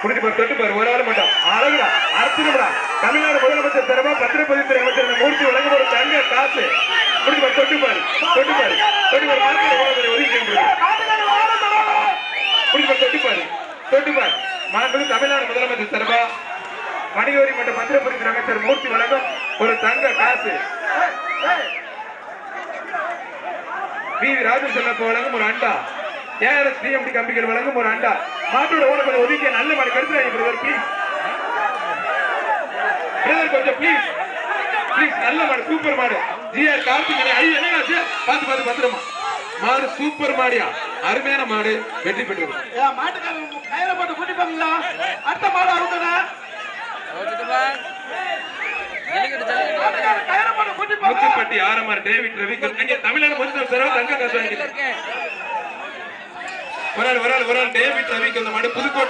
முடிஞ்சு பாரு, தொட்டு பாரு, ஒரு ஆள் மட்டும் அழகுடா, அர்த்தம்டா. தமிழ்நாடு முதலமைச்சர் தரமா பத்திரப்பதிவுத்துறை அமைச்சர் மூர்த்தி வழங்கும் ஒரு தங்க காசு. முடிஞ்சு பாரு, தொட்டு பாரு, தொட்டு பாரு, தொட்டு பாரு, மார்க்கெட் ஒதுக்கி முடிஞ்சு பாரு, தொட்டு பாரு, தொட்டு பாரு. மாண்பு தமிழ்நாடு முதலமைச்சர் தரமா வணிக வரி மற்றும் பத்திரப்பதிவுத்துறை அமைச்சர் மூர்த்தி வழங்கும் ஒரு தங்க காசு. வி ராஜன் செல்லப்ப வழங்கும் ஒரு அண்டா. ஏஆர்எஸ் டிஎம்டி கம்பிகள் வழங்கும் ஒரு அண்டா. மாட்டோட ஓட ஒதுக்கிய நல்ல மாடு கருத்து பிரதர் ப்ளீஸ், பிரதர் கொஞ்சம் ப்ளீஸ் ப்ளீஸ். நல்ல மாடு, சூப்பர் மாடு. ஜிஆர் கார்த்திகேயன் ஐயா என்னாச்சு பாத்து பாத்து பத்திரமா. மாடு சூப்பர் மாடியா, அருமையான மாடு, வெற்றி பெற்றது. மாட்டுக்கு கயிறை போட்டு கூட்டிப்பாங்களா? அடுத்த மாடு அவுங்கடா. முத்துப்பட்டி ஆரமார் டேவிட் ரவி தமிழ்நாடு முதலமைச்சர் தரவா தங்க காசு வாங்கிட்டு ஒரு ஆள் டேவிட் ரவிக்கு அந்த மாடு புதுக்கோட்டை